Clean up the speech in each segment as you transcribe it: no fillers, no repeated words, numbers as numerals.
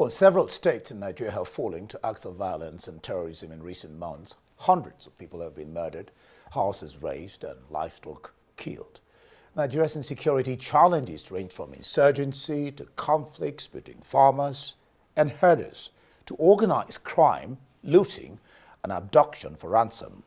Well, several states in Nigeria have fallen to acts of violence and terrorism in recent months. Hundreds of people have been murdered, houses razed, and livestock killed. Nigeria's insecurity challenges range from insurgency to conflicts between farmers and herders to organized crime, looting, and abduction for ransom.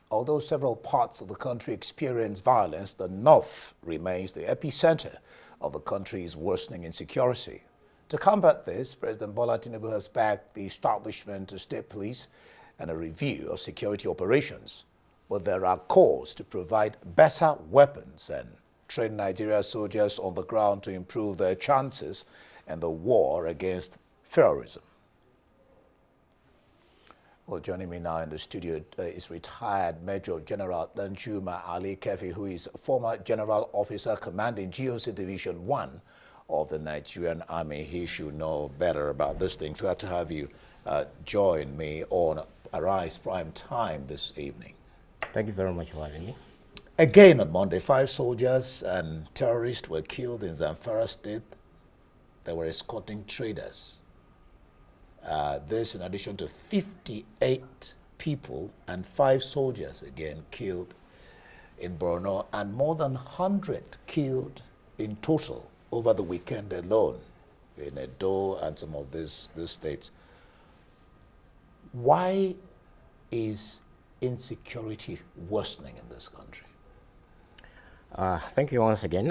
Although several parts of the country experience violence, the north remains the epicenter of the country's worsening insecurity. To combat this, President Bola Tinubu has backed the establishment of state police and a review of security operations. But there are calls to provide better weapons and train Nigeria's soldiers on the ground to improve their chances in the war against terrorism. Well, joining me now in the studio is retired Major General Danjuma Ali-Keffi, who is former General Officer commanding GOC Division 1 of the Nigerian Army. He should know better about this thing. Glad to have you join me on Arise Prime Time this evening. Thank you very much for having me. Again on Monday, 5 soldiers and terrorists were killed in Zamfara State. They were escorting traders. This in addition to 58 people and 5 soldiers again killed in Borno, and more than 100 killed in total over the weekend alone in Edo and some of these states. Why is insecurity worsening in this country? Thank you once again.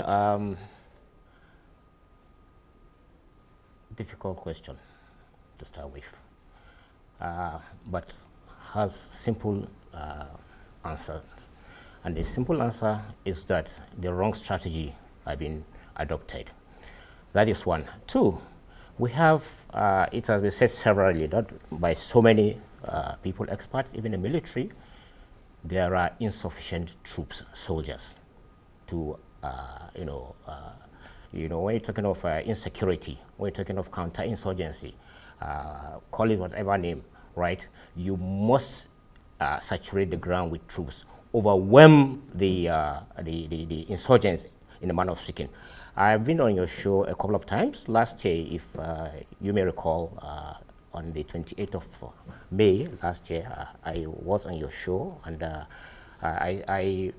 Difficult question to start with, but has simple answer. And the simple answer is that the wrong strategy has been adopted. That is one. 2, we have, it has been said severally, not by so many people, experts, even the military, there are insufficient troops, soldiers, to, when you're talking of insecurity, when you're talking of counterinsurgency, call it whatever name, right? You must saturate the ground with troops, overwhelm the insurgents in the manner of speaking. I've been on your show a couple of times. Last year, if you may recall, on the 28th of May last year, I was on your show, and I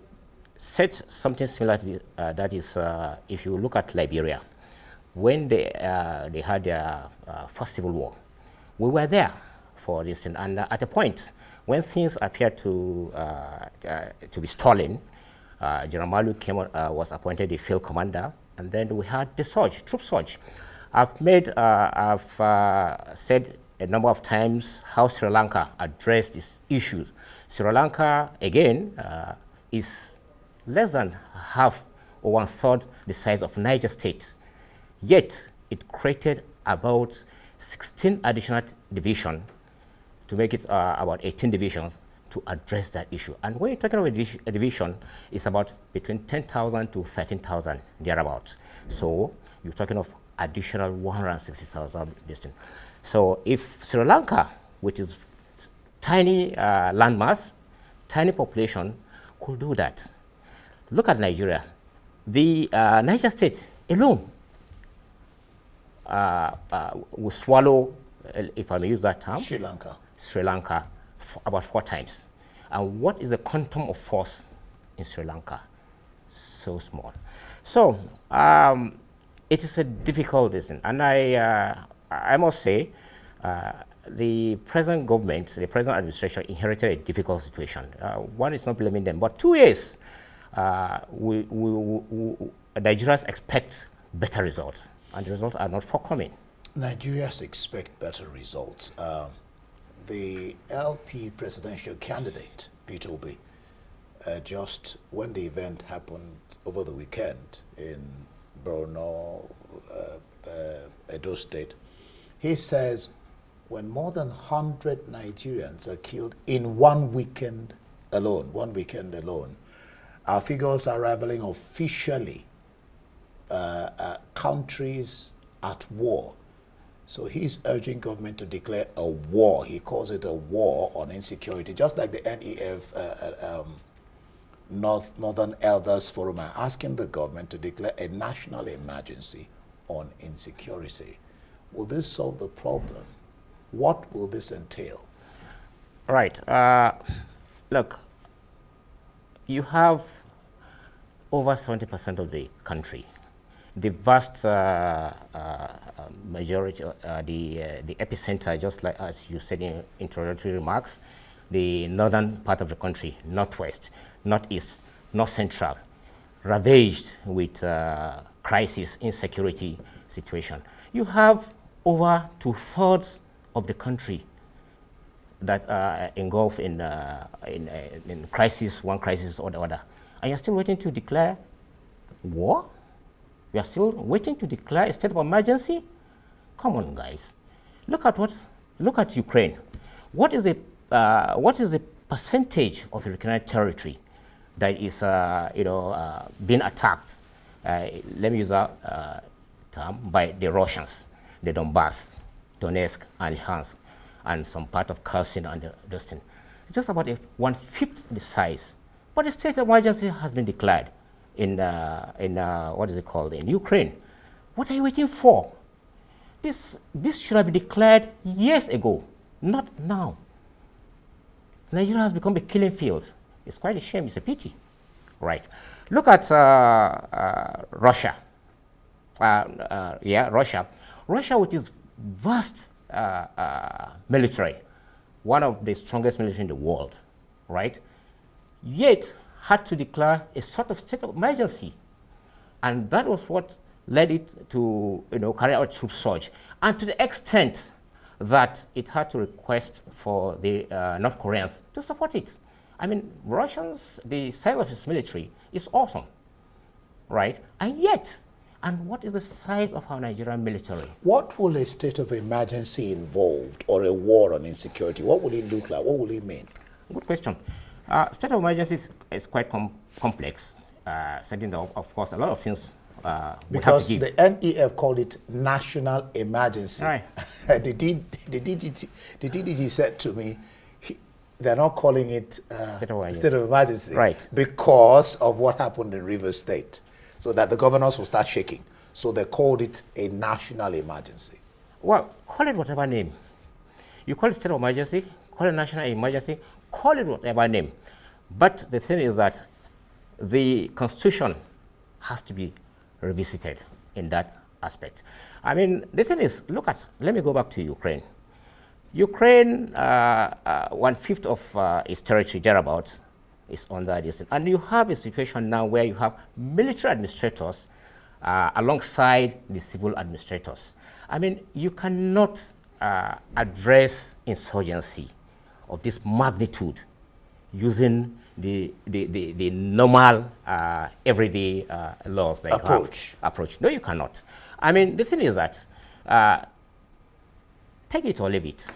said something similar to that is, if you look at Liberia, when they had their first civil war, we were there for this, and at a point when things appeared to be stalling, General Malu was appointed the field commander, and then we had the surge, troop surge. I've said a number of times how Sri Lanka addressed these issues. Sri Lanka, again, is less than half or 1/3 the size of Niger State. Yet, it created about 16 additional divisions to make it about 18 divisions to address that issue. And when you're talking about a division, it's about between 10,000 to 13,000, thereabouts. So you're talking of additional 160,000 distance. So if Sri Lanka, which is tiny landmass, tiny population, could do that, look at Nigeria. The Niger State alone will swallow, if I may use that term, Sri Lanka about 4 times. And what is the quantum of force in Sri Lanka? So small. So it is a difficult decision, and I must say the present government, the present administration inherited a difficult situation. One is not blaming them, but 2 years, Nigerians expect better results, and the results are not forthcoming. Nigerians expect better results. The LP presidential candidate, Peter Obi, just when the event happened over the weekend in Borno, Edo State, he says when more than 100 Nigerians are killed in one weekend alone, our figures are rivaling officially countries at war. So he's urging government to declare a war. He calls it a war on insecurity, just like the NEF, Northern Elders Forum, are asking the government to declare a national emergency on insecurity. will this solve the problem? What will this entail? Right. Look, you have over 70% of the country. The vast majority, the epicenter, just like as you said in introductory remarks, the northern part of the country, northwest, northeast, north central, ravaged with crisis, insecurity situation. You have over 2/3 of the country that are engulfed in crisis, one crisis or the other. And you're still waiting to declare war? We are still waiting to declare a state of emergency? Come on, guys. Look at Ukraine. What is the percentage of Ukrainian territory that is being attacked? Let me use that term, by the Russians, the Donbass, Donetsk, and Luhansk, and some part of Kherson and those things. It's just about 1/5 the size. But the state of emergency has been declared in what is it called, in Ukraine. What are you waiting for? This should have been declared years ago, not now. Nigeria has become a killing field. It's quite a shame. It's a pity. Right. Look at Russia. Russia. Russia, with its vast military, one of the strongest military in the world, right? Yet had to declare a sort of state of emergency. And that was what led it to carry out troop surge. And to the extent that it had to request for the North Koreans to support it. I mean, Russians, the size of its military is awesome, right? And yet, and what is the size of our Nigerian military? What will a state of emergency involved, or a war on insecurity? What will it look like? What will it mean? Good question. State of emergency is quite complex. Setting up, of course, a lot of things. Because the NEF called it national emergency. Right. The DDG said to me, they're not calling it state of emergency, right, because of what happened in Rivers State, so that the governors will start shaking. So they called it a national emergency. Well, call it whatever name. You call it state of emergency, call it national emergency, call it whatever name. But the thing is that the Constitution has to be revisited in that aspect. I mean, the thing is, let me go back to Ukraine. Ukraine, 1/5 of its territory, thereabouts, is under this. And you have a situation now where you have military administrators alongside the civil administrators. I mean, you cannot address insurgency of this magnitude using the normal everyday laws that approach. No, you cannot. I mean, the thing is that take it or leave it,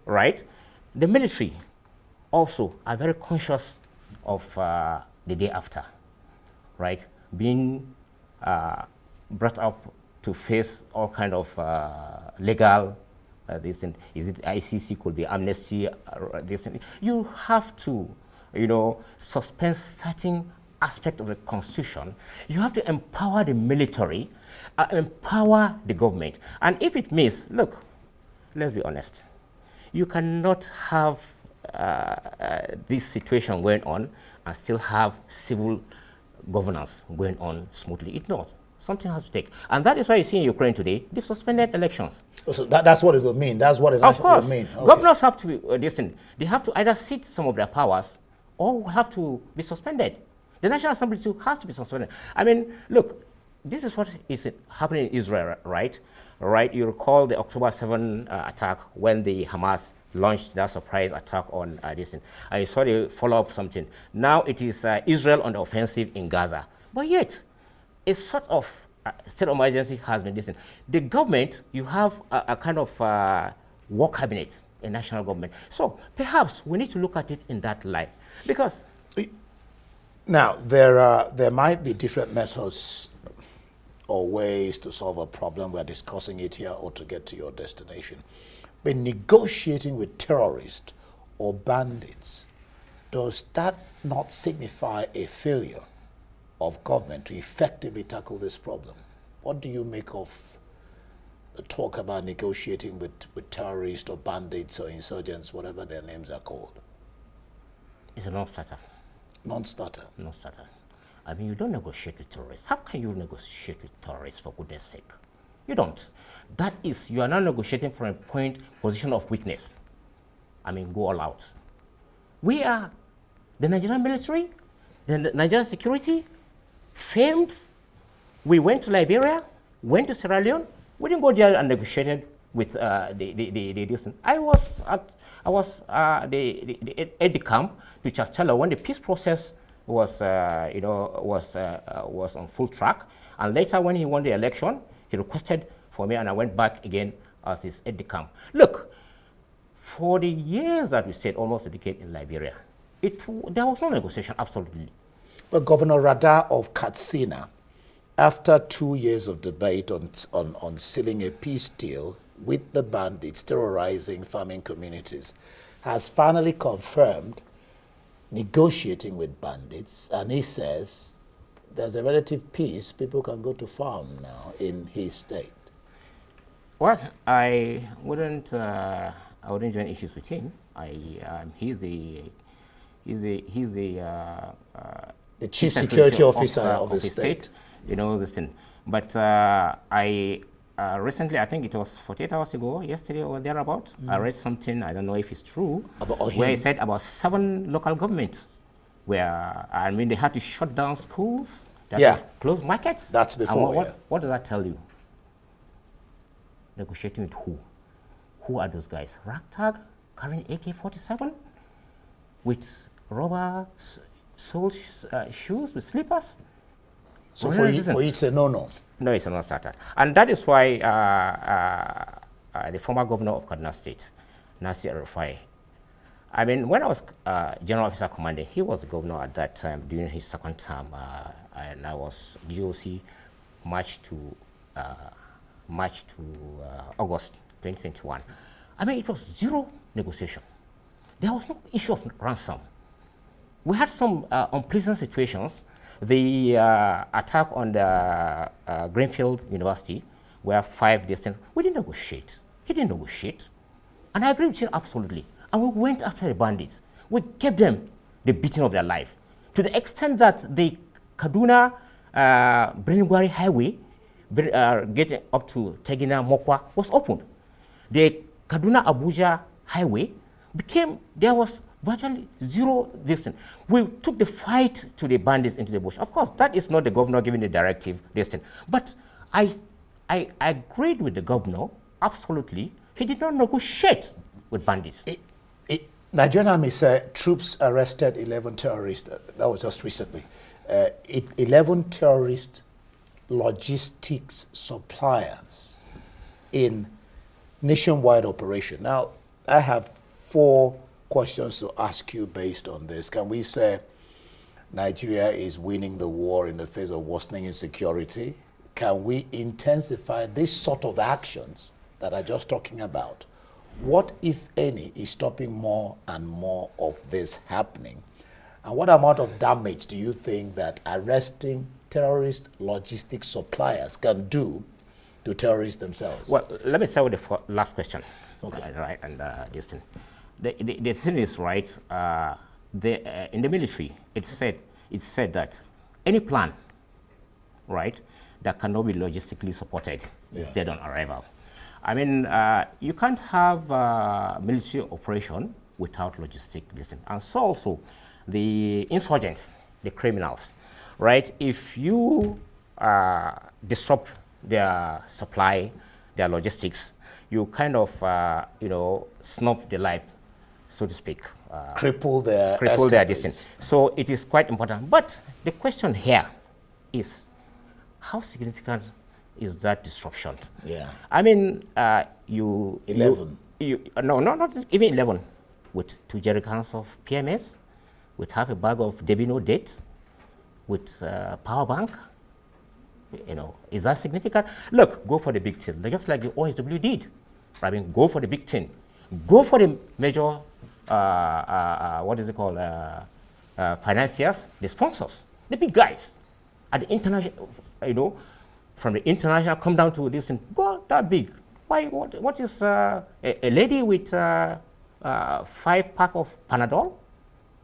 right? The military also are very conscious of the day after, right? Being brought up to face all kind of legal this thing. Is it ICC, could be amnesty, this thing. You have to, suspend certain aspect of the Constitution. You have to empower the military, empower the government. And if it means, look, let's be honest, you cannot have this situation going on and still have civil governance going on smoothly. It's not. Something has to take. And that is why you see in Ukraine today, they've suspended elections. Oh, so that's what it will mean. That's what it will mean. Okay. Governors have to be distant. They have to either cede some of their powers or have to be suspended. The National Assembly too has to be suspended. I mean, look, this is what is happening in Israel, right? Right. You recall the October 7 attack when the Hamas launched that surprise attack on this thing. And you saw the follow-up something. Now it is Israel on the offensive in Gaza. But yet, a sort of state of emergency has been distant. The government, you have a kind of war cabinet, a national government. So perhaps we need to look at it in that light, because now there might be different methods or ways to solve a problem. We're discussing it here, or to get to your destination. But negotiating with terrorists or bandits, does that not signify a failure of government to effectively tackle this problem? What do you make of talk about negotiating with terrorists or bandits or insurgents, whatever their names are called? It's a non-starter. Non-starter. Non-starter. I mean, you don't negotiate with terrorists. How can you negotiate with terrorists, for goodness sake? You don't. That is, you are not negotiating from a position of weakness. I mean, go all out. We are the Nigerian military, the Nigerian security, famed. We went to Liberia, went to Sierra Leone. We didn't go there and negotiated with the distance. I was at the camp to Chastella when the peace process was was on full track. And later, when he won the election, he requested for me, and I went back again as his aide de camp. Look, for the years that we stayed, almost a decade in Liberia, there was no negotiation, absolutely. But Governor Rada of Katsina, after 2 years of debate on sealing a peace deal with the bandits terrorizing farming communities, has finally confirmed negotiating with bandits, and he says there's a relative peace. People can go to farm now in his state. Well, I wouldn't join issues with him. He's the chief security officer of his state. You know this thing. But recently, I think it was 48 hours ago, yesterday or thereabout, I read something, I don't know if it's true, where he said about 7 local governments where, I mean, they had to shut down schools, they had to close markets. That's before, what does that tell you? Negotiating with who? Who are those guys? Ragtag, carrying AK-47 with rubber sole shoes with slippers? So for you, it's a no-no. No, it's a non-starter. And that is why the former governor of Kaduna State, Nasir El-Rufai, I mean, when I was General Officer Commanding, he was the governor at that time during his second term, and I was GOC March to August 2021. I mean, it was zero negotiation. There was no issue of ransom. We had some unpleasant situations. The attack on the Greenfield University, where 5 distant, we didn't negotiate. He didn't negotiate. And I agree with him absolutely. And we went after the bandits. We gave them the beating of their life, to the extent that the Kaduna Brinugwari Highway, getting up to Tegina Mokwa, was opened. The Kaduna Abuja Highway there was virtually zero distance. We took the fight to the bandits into the bush. Of course, that is not the governor giving the directive distance. But I agreed with the governor, absolutely. He did not negotiate with bandits. Nigerian Army said troops arrested 11 terrorists. That was just recently. 11 terrorist logistics suppliers in nationwide operation. Now, I have 4 questions to ask you based on this. Can we say Nigeria is winning the war in the face of worsening insecurity? Can we intensify this sort of actions that I'm just talking about? What, if any, is stopping more and more of this happening? And what amount of damage do you think that arresting terrorist logistics suppliers can do to terrorists themselves? Well, let me start with the last question. Okay. Right, and this thing. The thing is, right, in the military, it's said that any plan, right, that cannot be logistically supported is dead on arrival. I mean, you can't have military operation without logistic listing. And so also the insurgents, the criminals, right? If you disrupt their supply, their logistics, you kind of, snuff the life, so to speak. Cripple their distance. So it is quite important. But the question here is, how significant is that disruption? Yeah. I mean, 11. No, not even 11. With 2 jerrycans of PMS, with half a bag of Debino date, with power bank. Is that significant? Look, go for the big thing. Just like the OSW did. I mean, go for the big thing. Go for the major, financiers, the sponsors, the big guys. At the international, from the international come down to this and go that big. Why? What is a lady with 5 pack of Panadol?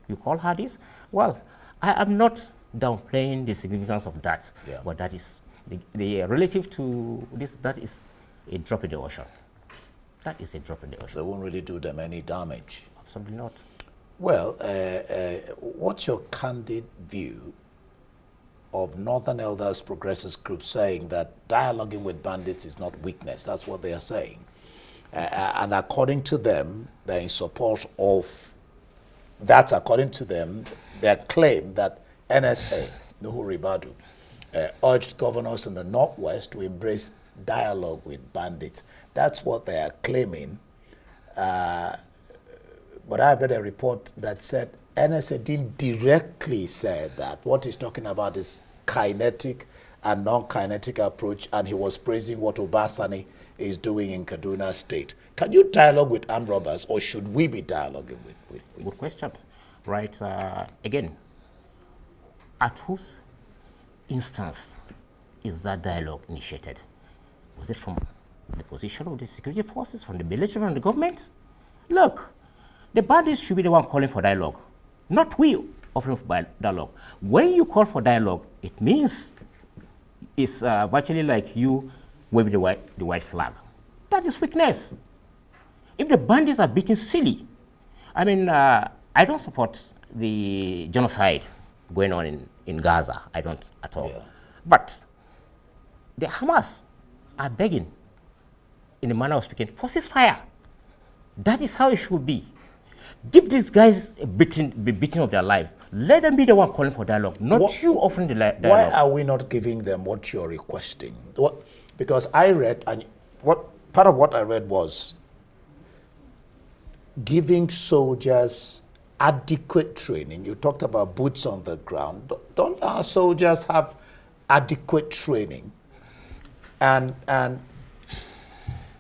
You call her this? Well, I am not downplaying the significance of that, but that is the relative to this. That is a drop in the ocean. That is a drop in the ocean. So it won't really do them any damage. Absolutely not. Well, what's your candid view of Northern Elders Progressive Group saying that dialoguing with bandits is not weakness? That's what they are saying. And according to them, they're in support of that. According to them, their claim that NSA, Nuhu Ribadu, urged governors in the Northwest to embrace dialogue with bandits. That's what they are claiming. But I've read a report that said NSA didn't directly say that. What he's talking about is kinetic and non-kinetic approach, and he was praising what Obasani is doing in Kaduna State. Can you dialogue with armed robbers, or should we be dialoguing with? Good question. Right. Again, at whose instance is that dialogue initiated? Was it from the position of the security forces, from the military, from the government? Look, the bandits should be the one calling for dialogue, not we offering for dialogue. When you call for dialogue, it means it's virtually like you waving the white flag. That is weakness. If the bandits are beating silly, I mean, I don't support the genocide going on in Gaza. I don't at all. Yeah. But the Hamas are begging, in a manner of speaking, for ceasefire. That is how it should be. Give these guys a beating of their lives. Let them be the one calling for dialogue, not you offering the dialogue. Why are we not giving them what you're requesting? Because I read, and part of what I read was giving soldiers adequate training. You talked about boots on the ground. Don't our soldiers have adequate training? And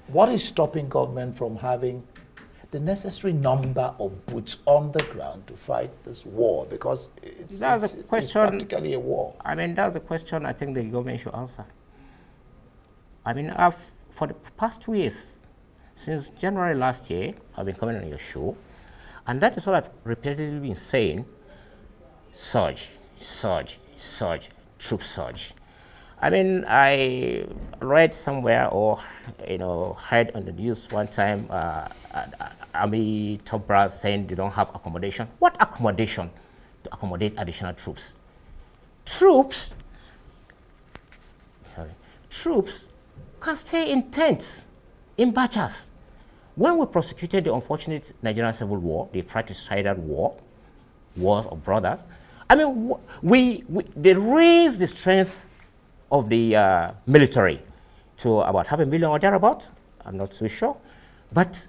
what is stopping government from having the necessary number of boots on the ground to fight this war? Because it's practically a war. I mean, that's a question I think the government should answer. I mean, for the past 2 years, since January last year, I've been coming on your show, and that is what I've repeatedly been saying: surge, surge, surge, troop surge. I mean, I read somewhere or, heard on the news one time, Army top brass saying they don't have accommodation. What accommodation to accommodate additional troops? Troops can stay in tents, in batches. When we prosecuted the unfortunate Nigerian civil war, the fratricidal wars of brothers, I mean, they raised the strength of the military to about 500,000 or thereabout. I'm not so sure. But,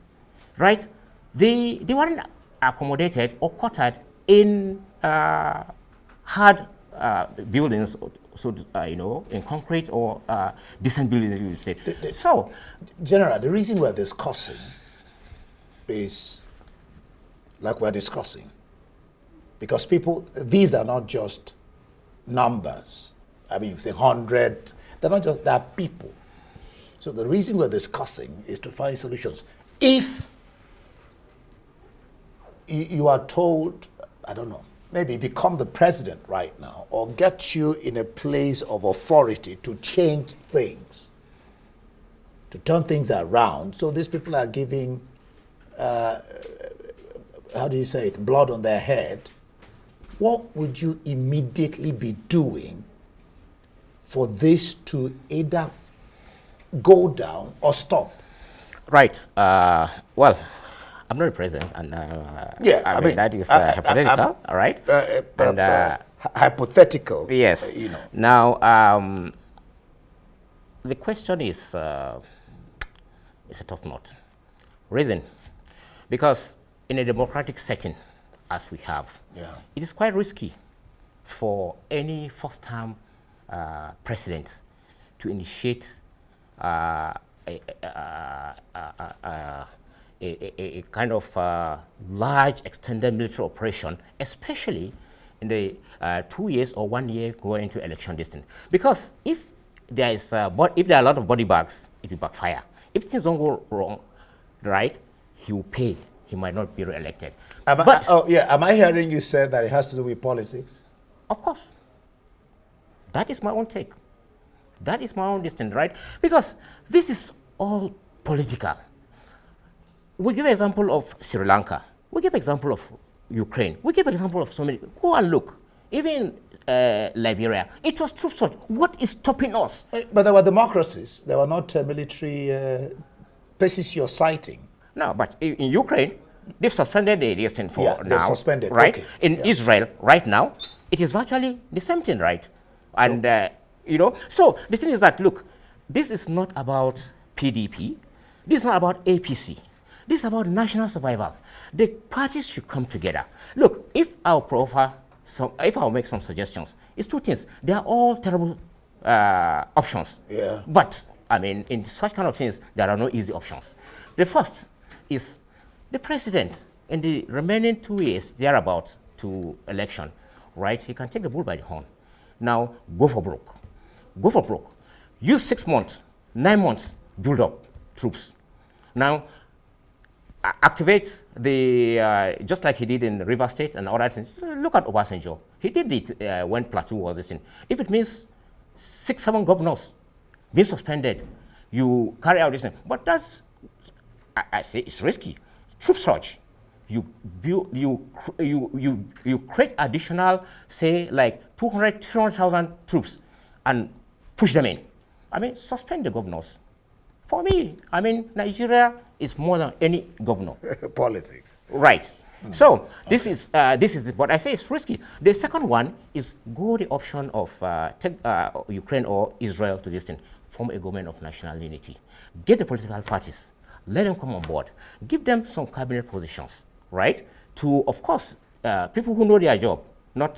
right, they weren't accommodated or quartered in hard buildings, so in concrete or decent buildings, you would say. So, General, the reason we're discussing is like we're discussing, because these are not just numbers. I mean, you say 100, they're not just that people. So the reason we're discussing is to find solutions. If you are told, I don't know, maybe become the president right now, or get you in a place of authority to change things, to turn things around, so these people are giving, how do you say it, blood on their head, what would you immediately be doing for this to either go down or stop? Right. Well, I'm not a president, and I mean that is hypothetical. All right. Hypothetical. Yes. Now, the question is a tough nut. Reason, because in a democratic setting, as we have, it is quite risky for any first-time president to initiate a kind of large extended military operation, especially in the 2 years or 1 year going into election distance. Because if there are a lot of body bags, it will backfire. If things don't go wrong, right, he will pay. He might not be re-elected. Am I hearing you say that it has to do with politics? Of course. That is my own take. That is my own distance, right? Because this is all political. We give example of Sri Lanka. We give example of Ukraine. We give example of so many. Go and look. Even Liberia. It was troop surge. What is stopping us? But there were democracies. There were not military bases you're citing. No, but in Ukraine, they've suspended the listing for now. They've suspended, right? Okay. In Israel, right now, it is virtually the same thing, right? And, so the thing is that, look, this is not about PDP. This is not about APC. This is about national survival. The parties should come together. Look, if I'll make some suggestions, it's two things. They are all terrible options. Yeah. But, I mean, in such kind of things, there are no easy options. The first is the president in the remaining 2 years, thereabout to election, right? He can take the bull by the horn. Now, go for broke. Go for broke. Use 6 months, 9 months, build up troops. Now, activate the, just like he did in River State and other things. Look at Obasanjo. He did it when Plateau was this thing. If it means 6, 7 governors being suspended, you carry out this thing. But that's, I say it's risky. Troop surge. You create additional, say, like 200,000 troops and push them in. I mean, suspend the governors. For me, I mean, Nigeria is more than any governor. Politics. Right. So this is what I say is risky. The second one is go the option of take Ukraine or Israel to this thing, form a government of national unity. Get the political parties, let them come on board, give them some cabinet positions, right? To, of course, people who know their job, not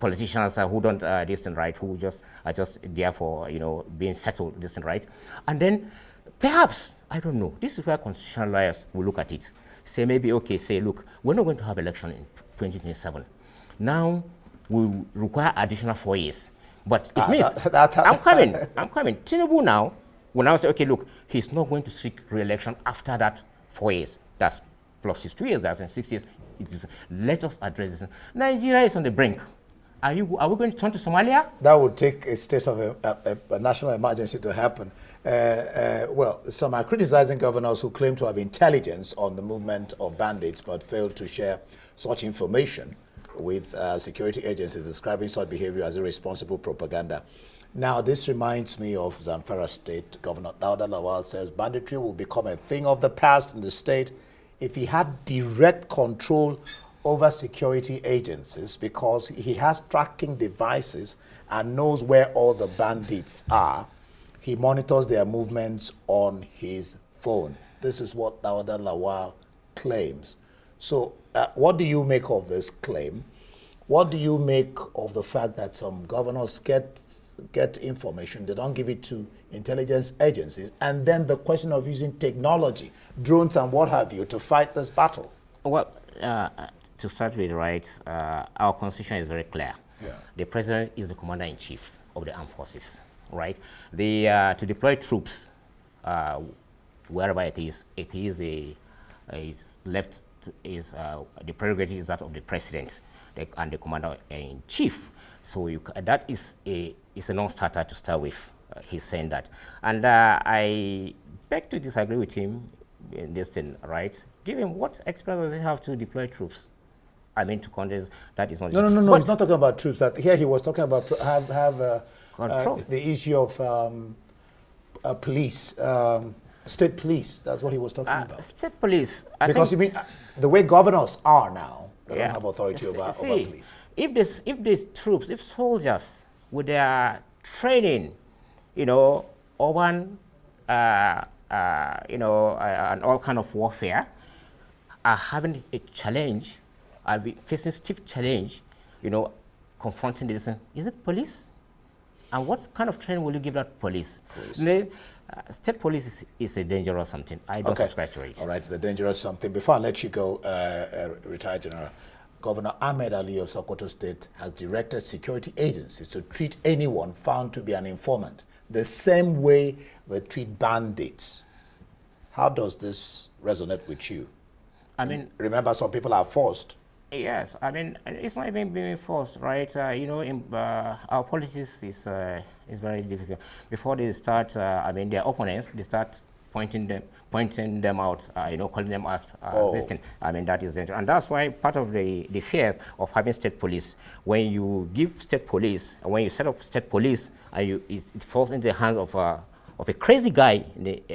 politicians who don't this and right, who just are just there for being settled this and right, and then perhaps I don't know. This is where constitutional lawyers will look at it. Say maybe okay, say look, we're not going to have election in 2027. Now we require additional 4 years, but it means I'm coming. Tinubu now will now say okay, look, he's not going to seek re-election after that 4 years. That's plus his 2 years. That's in 6 years. Let us address this. Nigeria is on the brink. Are we going to turn to Somalia? That would take a state of a national emergency to happen. Well, some are criticizing governors who claim to have intelligence on the movement of bandits but failed to share such information with security agencies, describing such behavior as irresponsible propaganda. Now, this reminds me of Zamfara State. Governor Dauda Lawal says banditry will become a thing of the past in the state if he had direct control over security agencies, because he has tracking devices and knows where all the bandits are. He monitors their movements on his phone. This is what Dauda Lawal claims. So what do you make of this claim? What do you make of the fact that some governors get information, they don't give it to intelligence agencies, and then the question of using technology, drones and what have you, to fight this battle? Well, to start with, right, our constitution is very clear. Yeah. The president is the commander-in-chief of the armed forces, right? To deploy troops wherever it is the prerogative is that of the president and the commander-in-chief. So that is a non-starter to start with. He's saying that, and I beg to disagree with him in this thing, right? Give him what experience does he have to deploy troops? I mean, to contest, that is not. No. He's not talking about troops. Here he was talking about control. The issue of police, state police. That's what he was talking about. State police. Because you mean the way governors are now, they don't Yeah. have authority over police. If these troops, if soldiers with their training, urban, and all kind of warfare, are having a challenge, are facing stiff challenge, confronting this, is it police? And what kind of training will you give that police? State police is a dangerous something. I don't subscribe to it. All right, it's a dangerous something. Before I let you go, retired General, Governor Ahmed Ali of Sokoto State has directed security agencies to treat anyone found to be an informant the same way they treat bandits. How does this resonate with you? I mean, Remember, some people are forced. yes, I mean, it's not even being forced, right? Our politics is very difficult. Before they start, their opponents, they start pointing them out, calling them as this thing. I mean, that is dangerous. And that's why part of the fear of having state police, when you give state police, when you set up state police, and it falls into the hands of a crazy guy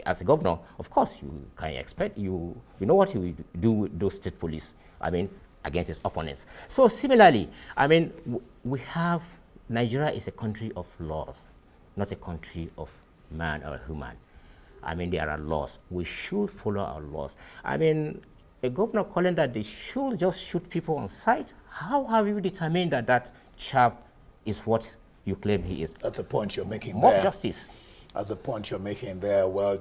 as a governor, of course, you can expect, you know what he will do with those state police. I mean, against his opponents. So similarly, I mean, we have, Nigeria is a country of laws, not a country of man or human. I mean, there are laws. We should follow our laws. I mean, a governor calling that they should just shoot people on sight, how have you determined that that chap is what you claim he is? That's a point you're making More there. justice. As a point you're making there, well,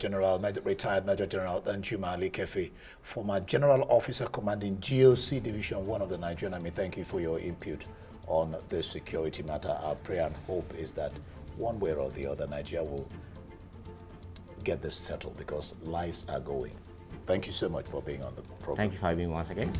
retired Major General Danjuma Ali-Keffi, former General Officer commanding GOC Division 1 of the Nigerian Army, thank you for your input on this security matter. Our prayer and hope is that one way or the other, Nigeria will get this settled because lives are going. Thank you so much for being on the program. Thank you for having me once again.